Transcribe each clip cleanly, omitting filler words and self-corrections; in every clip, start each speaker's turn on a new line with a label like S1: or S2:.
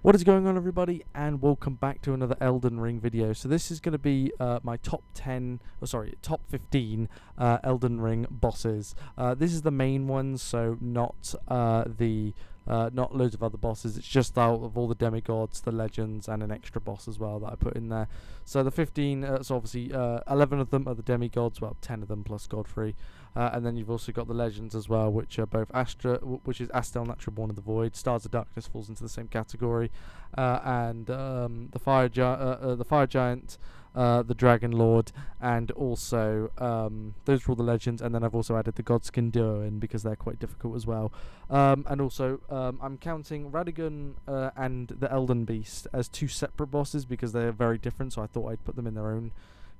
S1: What is going on, everybody, and welcome back to another Elden Ring video. So this is going to be my top 15 Elden Ring bosses. This is the main ones, so not not loads of other bosses. It's just out of all the demigods, the legends, and an extra boss as well that I put in there. So the 15, so obviously 11 of them are the demigods, well 10 of them plus Godfrey. And then you've also got the legends as well, which are both which is Astel, Natural Born of the Void. Stars of Darkness falls into the same category, and the Fire Giant, the Dragon Lord, and also those are all the legends. And then I've also added the Godskin duo in because they're quite difficult as well. And also I'm counting Radagon and the Elden Beast as two separate bosses because they're very different. So I thought I'd put them in their own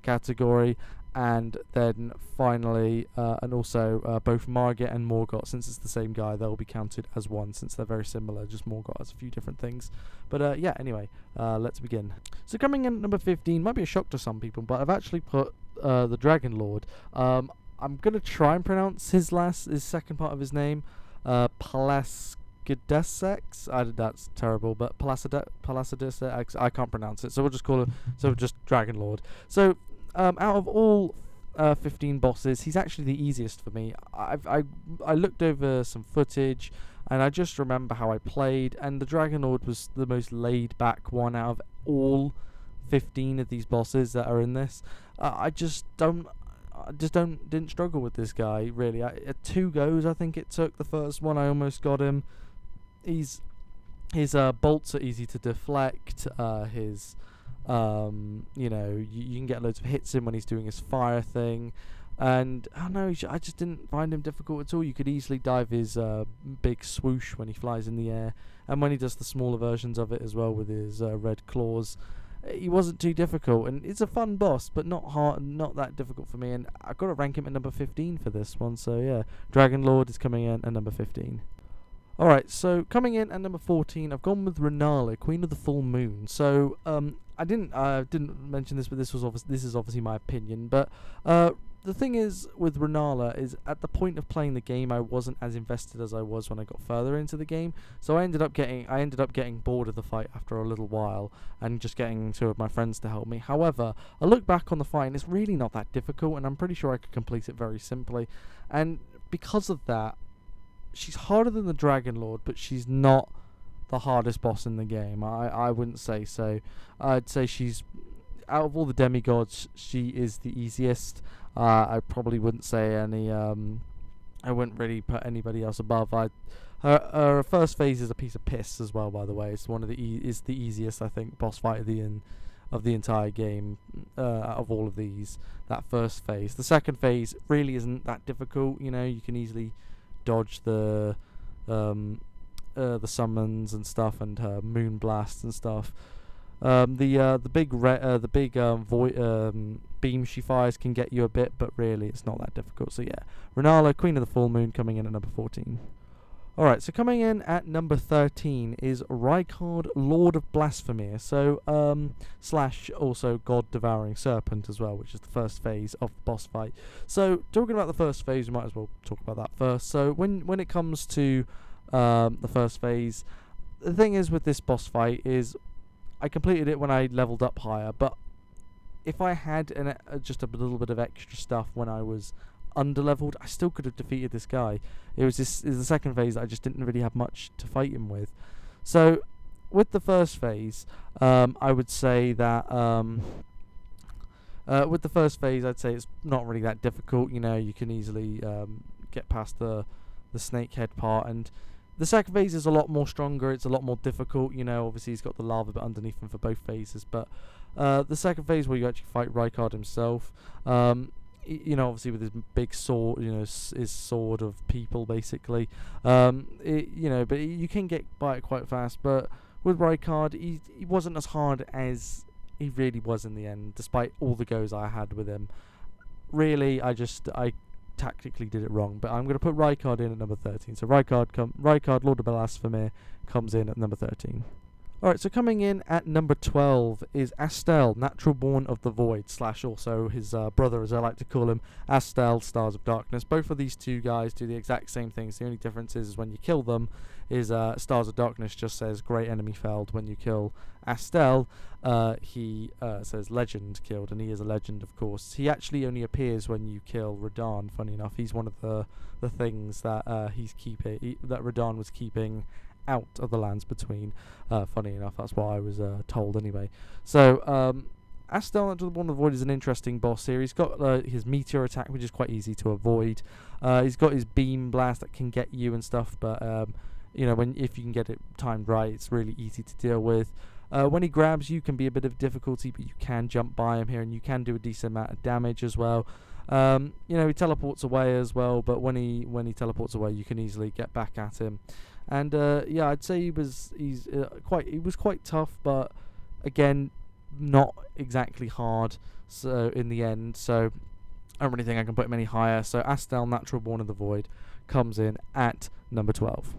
S1: category. And then finally, and also both Margit and Morgott, since it's the same guy, they'll be counted as one since they're very similar. Just Morgott has a few different things. But yeah, anyway, let's begin. So coming in at number 15 might be a shock to some people, but I've actually put the Dragon Lord. I'm gonna try and pronounce his second part of his name, Palaskidesex. That's terrible, but Palaskidesex. I can't pronounce it, so we'll just call him. So just Dragon Lord. So. Out of all 15 bosses, he's actually the easiest for me. I looked over some footage, and I just remember how I played, and the Dragon Lord was the most laid-back one out of all 15 of these bosses that are in this. I didn't struggle with this guy really. At 2 goes, I think it took. The first one, I almost got him. His bolts are easy to deflect. You know, you can get loads of hits in when he's doing his fire thing, and I don't know, I just didn't find him difficult at all. You could easily dive his big swoosh when he flies in the air, and when he does the smaller versions of it as well with his red claws. He wasn't too difficult, and it's a fun boss, but not that difficult for me, and I've got to rank him at number 15 for this one. So yeah, Dragon Lord is coming in at number 15. Alright, so coming in at number 14, I've gone with Renala, Queen of the Full Moon. So I didn't mention this, but this is obviously my opinion. But the thing is with Renala is at the point of playing the game, I wasn't as invested as I was when I got further into the game. So I ended up getting bored of the fight after a little while, and just getting 2 of my friends to help me. However, I look back on the fight, and it's really not that difficult, and I'm pretty sure I could complete it very simply. And because of that, she's harder than the Dragon Lord, but she's not the hardest boss in the game. I wouldn't say so. I'd say she's, out of all the demigods, she is the easiest. I probably wouldn't say any. I wouldn't really put anybody else above. Her first phase is a piece of piss as well. By the way, it's one of the easiest, I think, boss fight of the entire game. Out of all of these, that first phase. The second phase really isn't that difficult. You know, you can easily dodge the summons and stuff, and her moon blasts and stuff. The big beam she fires can get you a bit, but really it's not that difficult. So yeah, Renala, Queen of the Full Moon, coming in at number 14. Alright, so coming in at number 13 is Rykard, Lord of Blasphemy. So slash also God Devouring Serpent as well, which is the first phase of the boss fight. So talking about the first phase, we might as well talk about that first. So when it comes to the first phase, the thing is with this boss fight is I completed it when I leveled up higher, but if I had just a little bit of extra stuff when I was underleveled, I still could have defeated this guy. It was the second phase that I just didn't really have much to fight him with. So with the first phase, I would say that with the first phase, I'd say it's not really that difficult. You know, you can easily get past the snakehead part, and the second phase is a lot more stronger. It's a lot more difficult. You know, obviously he's got the lava bit underneath him for both phases, but the second phase where you actually fight Rykard himself, you know, obviously with his big sword, you know, his sword of people basically, you know, but you can get by it quite fast. But with Rykard, he wasn't as hard as he really was in the end, despite all the goes I had with him. Really, I tactically did it wrong, but I'm going to put Rykard in at number 13. So Rykard, Lord of Blasphemy, comes in at number 13. Alright, so coming in at number 12 is Astel, Natural Born of the Void, slash also his brother, as I like to call him, Astel, Stars of Darkness. Both of these two guys do the exact same things. The only difference is when you kill them, is Stars of Darkness just says great enemy felled. When you kill Astel, he says legend killed, and he is a legend, of course. He actually only appears when you kill Radahn. Funny enough, he's one of the things that that Radahn was keeping out of the lands between. Funny enough, that's what I was told anyway. So Astel, Under the Wall of the Void is an interesting boss here. He's got his meteor attack, which is quite easy to avoid. He's got his beam blast that can get you and stuff, but if you can get it timed right, it's really easy to deal with. When he grabs you, can be a bit of difficulty, but you can jump by him here, and you can do a decent amount of damage as well. He teleports away as well, but when he teleports away, you can easily get back at him. And I'd say he was quite tough, but again, not exactly hard. So in the end, so I don't really think I can put him any higher. So Astel, Natural Born of the Void, comes in at number 12.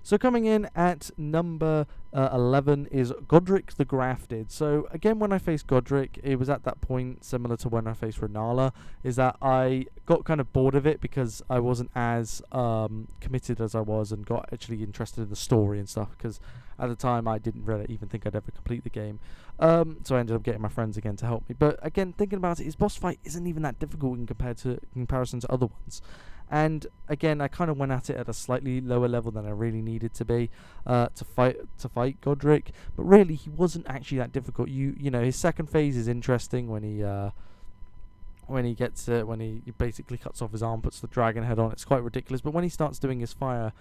S1: So coming in at number 11 is Godric the Grafted. So again, when I faced Godric, it was at that point similar to when I faced Renala, is that I got kind of bored of it because I wasn't as committed as I was, and got actually interested in the story and stuff, because at the time I didn't really even think I'd ever complete the game. So I ended up getting my friends again to help me. But again, thinking about it, his boss fight isn't even that difficult in comparison to other ones. And again, I kind of went at it at a slightly lower level than I really needed to be to fight Godric. But really, he wasn't actually that difficult. His second phase is interesting when he basically cuts off his arm, puts the dragon head on. It's quite ridiculous. But when he starts doing his fire,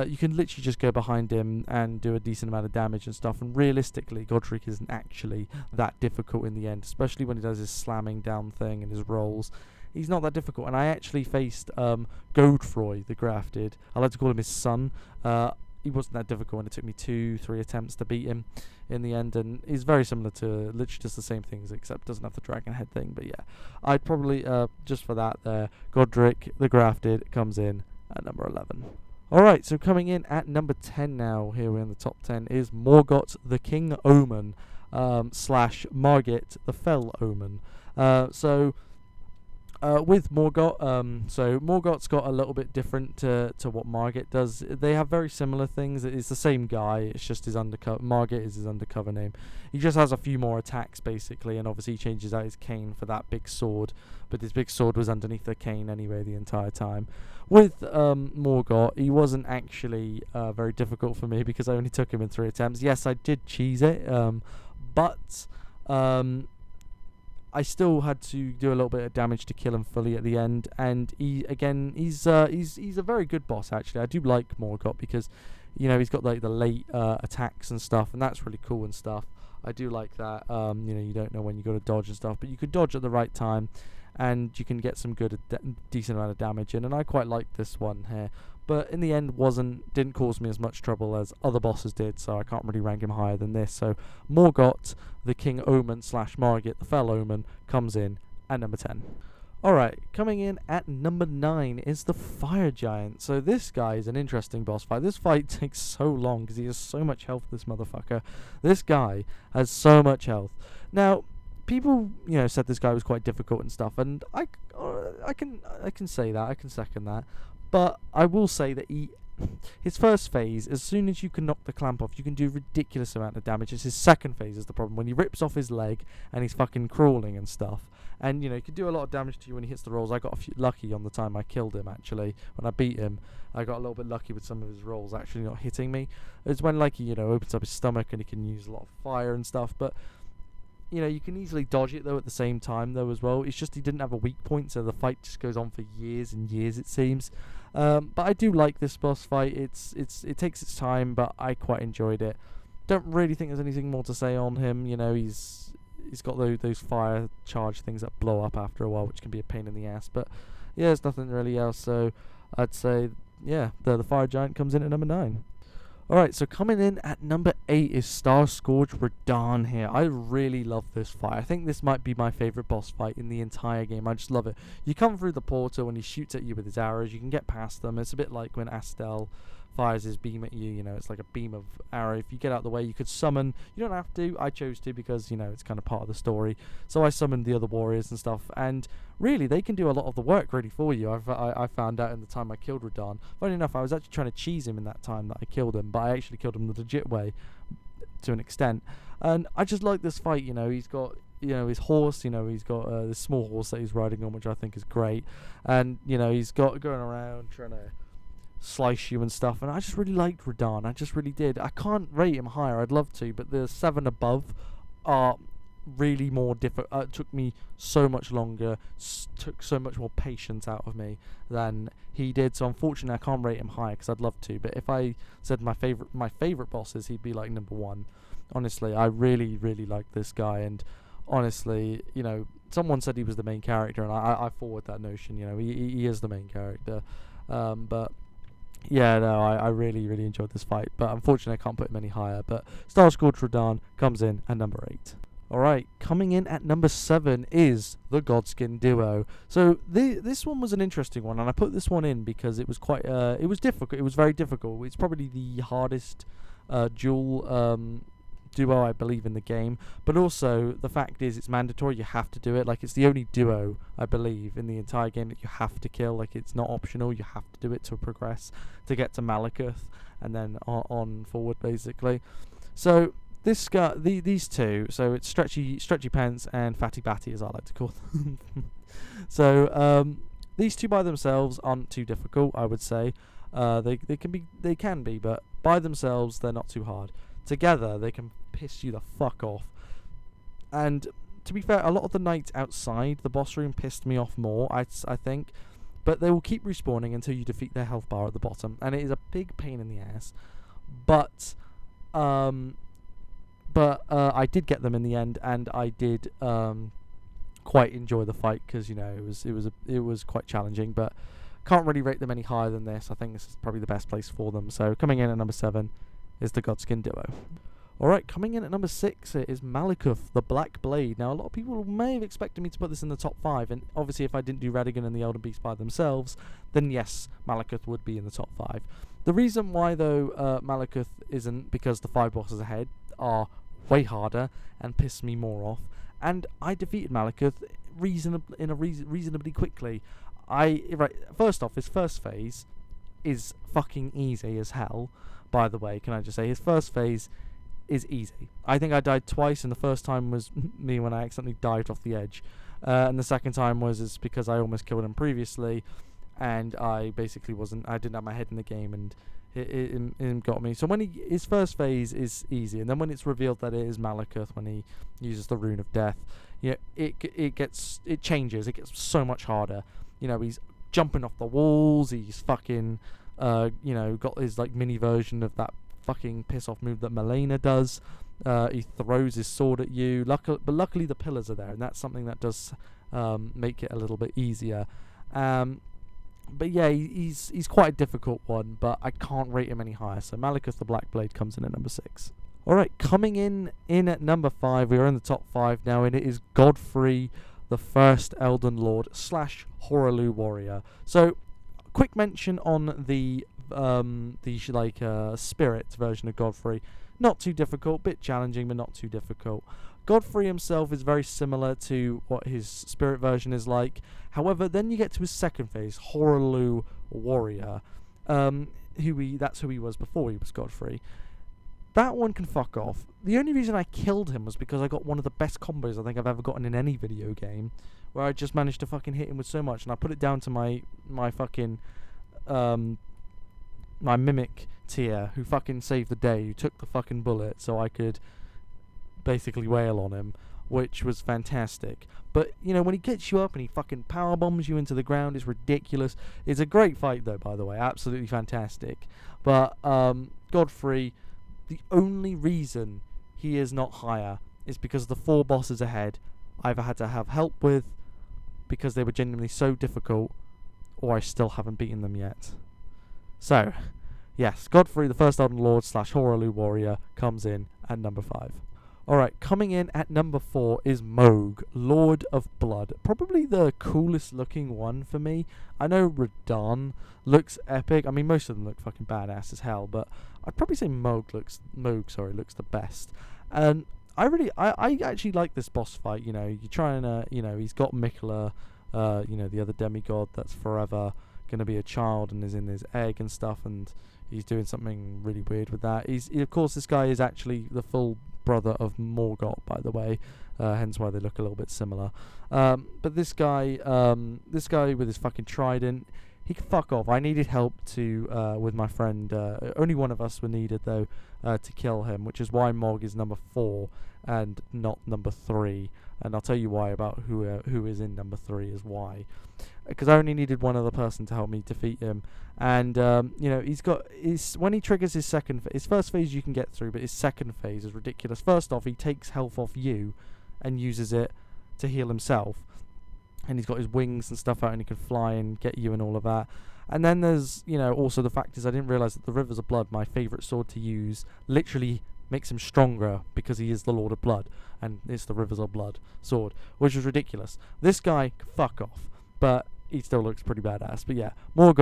S1: you can literally just go behind him and do a decent amount of damage and stuff. And realistically, Godric isn't actually that difficult in the end, especially when he does his slamming down thing and his rolls. He's not that difficult. And I actually faced Godfroy the Grafted. I like to call him his son. He wasn't that difficult, and it took me 2-3 attempts to beat him in the end. And he's very similar to literally just the same things, except doesn't have the dragon head thing. But yeah, I'd probably, just for that there, Godric the Grafted comes in at number 11. Alright, so coming in at number 10 now, here we're in the top 10, is Morgott the King Omen, / Margit the Fell Omen. With Morgott, so Morgott's got a little bit different to what Margit does. They have very similar things. It's the same guy, it's just his undercover. Margit is his undercover name. He just has a few more attacks, basically, and obviously he changes out his cane for that big sword, but his big sword was underneath the cane anyway the entire time. With Morgott, he wasn't actually very difficult for me because I only took him in 3 attempts. Yes, I did cheese it, but I still had to do a little bit of damage to kill him fully at the end. And he's a very good boss, actually. I do like Morgott because, he's got like the late attacks and stuff, and that's really cool and stuff. I do like that. You don't know when you got to dodge and stuff, but you could dodge at the right time, and you can get some good decent amount of damage in. And I quite like this one here. But in the end, didn't cause me as much trouble as other bosses did, so I can't really rank him higher than this. So Morgott, the King Omen / Margit, the Fell Omen, comes in at number 10. Alright, coming in at number 9 is the Fire Giant. So this guy is an interesting boss fight. This fight takes so long because he has so much health, this motherfucker. This guy has so much health. Now, people, said this guy was quite difficult and stuff, and I can say that, I can second that. But I will say that his first phase, as soon as you can knock the clamp off, you can do a ridiculous amount of damage. It's his second phase is the problem, when he rips off his leg and he's fucking crawling and stuff. And, he can do a lot of damage to you when he hits the rolls. I got lucky on the time I killed him, actually. When I beat him, I got a little bit lucky with some of his rolls actually not hitting me. It's when, he, opens up his stomach and he can use a lot of fire and stuff. But you can easily dodge it, though, at the same time, though, as well. It's just he didn't have a weak point, so the fight just goes on for years and years, it seems. But I do like this boss fight. It takes its time, but I quite enjoyed it. Don't really think there's anything more to say on him. He's got those fire charge things that blow up after a while, which can be a pain in the ass. But yeah, there's nothing really else. So I'd say, yeah, the Fire Giant comes in at number 9. Alright, so coming in at number 8 is Star Scourge Radahn here. I really love this fight. I think this might be my favourite boss fight in the entire game. I just love it. You come through the portal and he shoots at you with his arrows. You can get past them. It's a bit like when Astel fires his beam at you. You know, it's like a beam of arrow. If you get out of the way, you could summon. You don't have to. I chose to because, you know, it's kind of part of the story. So I summoned the other warriors and stuff, and really they can do a lot of the work really for you. I found out in the time I killed Radahn. Funny enough, I was actually trying to cheese him in that time that I killed him, but I actually killed him the legit way to an extent. And I just like this fight. You know, he's got, you know, his horse, you know, he's got this small horse that he's riding on, which I think is great. And, you know, he's got going around trying to slice you and stuff. And I just really liked Radahn. I just really did. I can't rate him higher. I'd love to, but the 7 above are really more difficult. It took me so much longer, took so much more patience out of me than he did. So unfortunately, I can't rate him higher because I'd love to. But if I said my favorite bosses, he'd be like number 1. Honestly, I really, really like this guy. And honestly, you know, someone said he was the main character, and I forward that notion. You know, he is the main character. But yeah, no, I really, really enjoyed this fight. But unfortunately, I can't put him any higher. But Star Scourge Radahn comes in at number 8. Alright, coming in at number 7 is the Godskin Duo. So this one was an interesting one, and I put this one in because it was quite, it was difficult. It was very difficult. It's probably the hardest duel duo, I believe, in the game. But also, the fact is, it's mandatory. You have to do it. Like, it's the only duo, I believe, in the entire game that you have to kill. Like, it's not optional. You have to do it to progress, to get to Malekith, and then on forward, basically. So this guy, these two, so it's Stretchy Pants and Fatty Batty, as I like to call them. So these two by themselves aren't too difficult, I would say. They can be, but by themselves they're not too hard. Together they can piss you the fuck off. And to be fair, a lot of the knights outside the boss room pissed me off more, I think. But they will keep respawning until you defeat their health bar at the bottom, and it is a big pain in the ass. But I did get them in the end, and I did quite enjoy the fight because, you know, it was quite challenging. But can't really rate them any higher than this. I think this is probably the best place for them. So coming in at number 7 is the Godskin Duo. Alright, coming in at number 6 is Malekith, the Black Blade. Now, a lot of people may have expected me to put this in the top 5, and obviously if I didn't do Radagon and the Elden Beast by themselves, then yes, Malekith would be in the top 5. The reason why, though, Malekith isn't, because the 5 bosses ahead are way harder and piss me more off, and I defeated Malekith reasonably quickly. First off, his first phase is fucking easy as hell, by the way. Can I just say, his first phase is easy. I think I died twice, and the first time was me when I accidentally dived off the edge, and the second time was because I almost killed him previously, and I basically I didn't have my head in the game, and it got me. So his first phase is easy, and then when it's revealed that it is Malekith, when he uses the Rune of Death, you know, it changes. It gets so much harder. You know, he's jumping off the walls. He's fucking you know, got his like mini version of that fucking piss off move that Malena does. He throws his sword at you. But luckily the pillars are there, and that's something that does make it a little bit easier. But yeah, he's quite a difficult one, but I can't rate him any higher. So Malekith the Black Blade comes in at number 6. Alright, coming in at number 5, we are in the top 5 now, and it is Godfrey, the first Elden Lord / Horaloo Warrior. So, quick mention on the spirit version of Godfrey. Not too difficult, bit challenging, but not too difficult. Godfrey himself is very similar to what his spirit version is like. However, then you get to his second phase, Horaloo Warrior. That's who he was before he was Godfrey. That one can fuck off. The only reason I killed him was because I got one of the best combos I think I've ever gotten in any video game, where I just managed to fucking hit him with so much, and I put it down to my fucking my mimic tier, who fucking saved the day, who took the fucking bullet so I could basically wail on him, which was fantastic. But, you know, when he gets you up and he fucking power bombs you into the ground, it's ridiculous. It's a great fight though, by the way, absolutely fantastic. But Godfrey, the only reason he is not higher is because the 4 bosses ahead I've had to have help with because they were genuinely so difficult, or I still haven't beaten them yet. So, yes, Godfrey, the first Elden Lord / Horaloo Warrior, comes in at number 5. Alright, coming in at number 4 is Moog, Lord of Blood. Probably the coolest looking one for me. I know Radahn looks epic. I mean, most of them look fucking badass as hell, but I'd probably say Moog looks the best. And I actually like this boss fight. You know, you're trying to, he's got Mikola, the other demigod that's forever going to be a child and is in his egg and stuff, and he's doing something really weird with that. Of course, this guy is actually the full brother of Morgott, by the way, hence why they look a little bit similar. But this guy with his fucking trident, he can fuck off. I needed help with my friend. Only one of us were needed though to kill him, which is why Mog is number 4 and not number 3. And I'll tell you why about who is in number 3 is why. Because I only needed one other person to help me defeat him, and he's got when he triggers his his first phase you can get through, but his second phase is ridiculous. First off, he takes health off you, and uses it to heal himself, and he's got his wings and stuff out, and he can fly and get you and all of that. And then there's also the fact is I didn't realise that the Rivers of Blood, my favourite sword to use, literally makes him stronger because he is the Lord of Blood, and it's the Rivers of Blood sword, which is ridiculous. This guy can fuck off, but he still looks pretty badass. But yeah, Mog,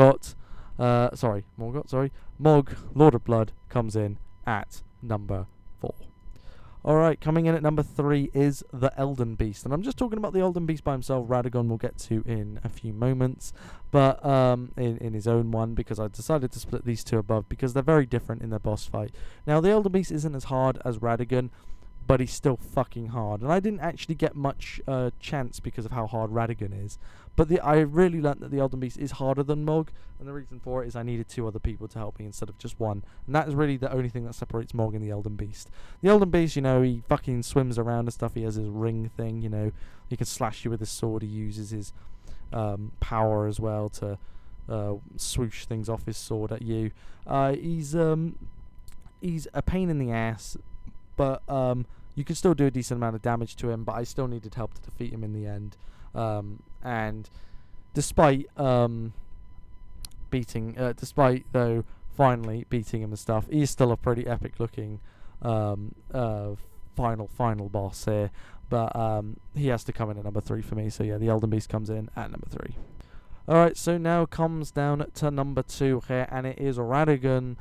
S1: Lord of Blood, comes in at number 4. Alright, coming in at number 3 is the Elden Beast. And I'm just talking about the Elden Beast by himself. Radagon we'll get to in a few moments. But in his own one, because I decided to split these two above because they're very different in their boss fight. Now, the Elden Beast isn't as hard as Radagon, but he's still fucking hard. And I didn't actually get much chance because of how hard Radagon is. But I really learnt that the Elden Beast is harder than Mog, and the reason for it is I needed 2 other people to help me instead of just one. And that is really the only thing that separates Mog and the Elden Beast. The Elden Beast, he fucking swims around and stuff. He has his ring thing, he can slash you with his sword. He uses his power as well to swoosh things off his sword at you. He's a pain in the ass, but you can still do a decent amount of damage to him, but I still needed help to defeat him in the end. And despite finally beating him and stuff, he is still a pretty epic looking final boss here. But he has to come in at number 3 for me. So yeah, the Elden Beast comes in at number 3. Alright, so now comes down to number 2 here, and it is Radagon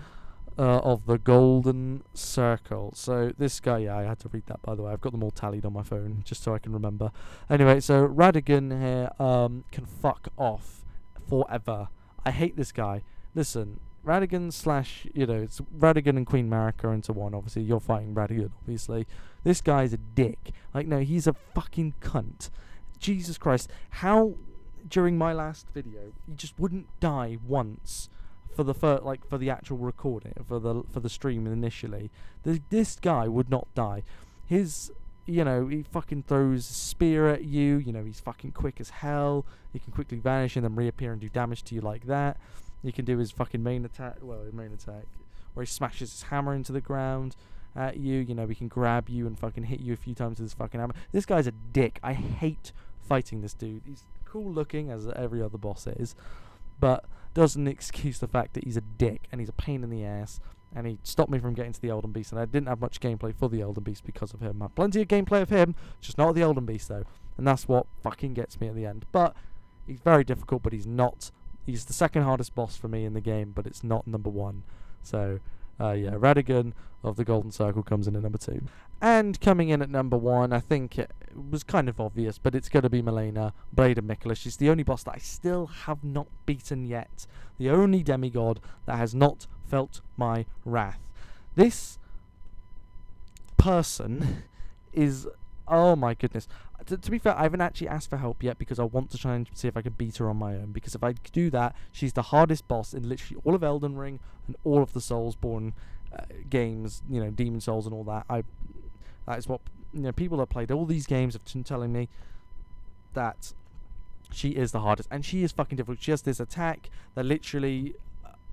S1: of the Golden Circle. So this guy, yeah, I had to read that, by the way. I've got them all tallied on my phone just so I can remember. Anyway, so Radagon here can fuck off forever. I hate this guy. Listen, Radagon it's Radagon and Queen Marika into one. Obviously, you're fighting Radagon, obviously. This guy's a dick. Like, no, he's a fucking cunt. Jesus Christ. How, during my last video, he just wouldn't die once for the actual recording, for the stream initially. This guy would not die. His, he fucking throws a spear at you. He's fucking quick as hell. He can quickly vanish and then reappear and do damage to you like that. He can do his fucking main attack, where he smashes his hammer into the ground at you. He can grab you and fucking hit you a few times with his fucking hammer. This guy's a dick. I hate fighting this dude. He's cool looking, as every other boss is, but doesn't excuse the fact that he's a dick and he's a pain in the ass, and he stopped me from getting to the Elden Beast, and I didn't have much gameplay for the Elden Beast because of him. I have plenty of gameplay of him, just not the Elden Beast though, and that's what fucking gets me at the end. But he's very difficult, but he's the second hardest boss for me in the game, but it's not number 1. So yeah, Radagon of the Golden Circle comes in at number 2. And coming in at number 1, I think it was kind of obvious, but it's going to be Malenia, Blade of Mikola. She's the only boss that I still have not beaten yet. The only demigod that has not felt my wrath. This person is... Oh my goodness. To be fair, I haven't actually asked for help yet because I want to try and see if I can beat her on my own. Because if I do that, she's the hardest boss in literally all of Elden Ring and all of the Soulsborne games, Demon Souls and all that. That is what people that played all these games have been telling me, that she is the hardest, and she is fucking difficult. She has this attack that literally,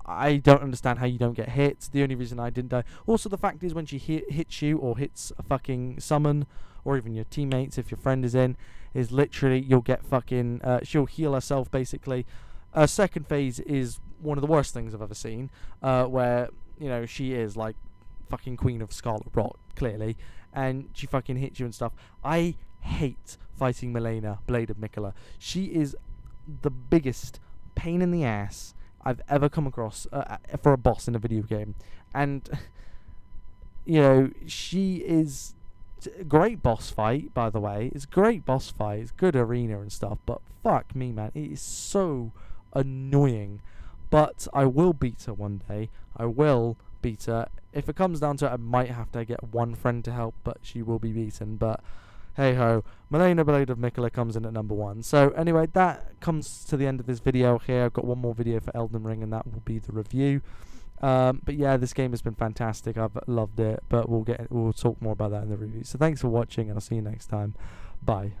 S1: I don't understand how you don't get hit. The only reason I didn't die. Also, the fact is when she hits you or hits a fucking summon, or even your teammates if your friend is in, is literally you'll get fucking she'll heal herself basically. Second phase is one of the worst things I've ever seen, where she is like fucking queen of Scarlet Rock, clearly, and she fucking hits you and stuff. I hate fighting Milena, Blade of Mikola. She is the biggest pain in the ass I've ever come across for a boss in a video game. And, you know, she is a great boss fight, by the way. It's a great boss fight. It's good arena and stuff, but fuck me, man. It is so annoying. But I will beat her one day. I will beat her. If it comes down to it, I might have to get one friend to help, but she will be beaten. But hey ho, Milena, Blade of Mikola comes in at number 1. So anyway, that comes to the end of this video here. I've got one more video for Elden Ring, and that will be the review. But yeah, this game has been fantastic. I've loved it. But we'll talk more about that in the review. So thanks for watching, and I'll see you next time. Bye.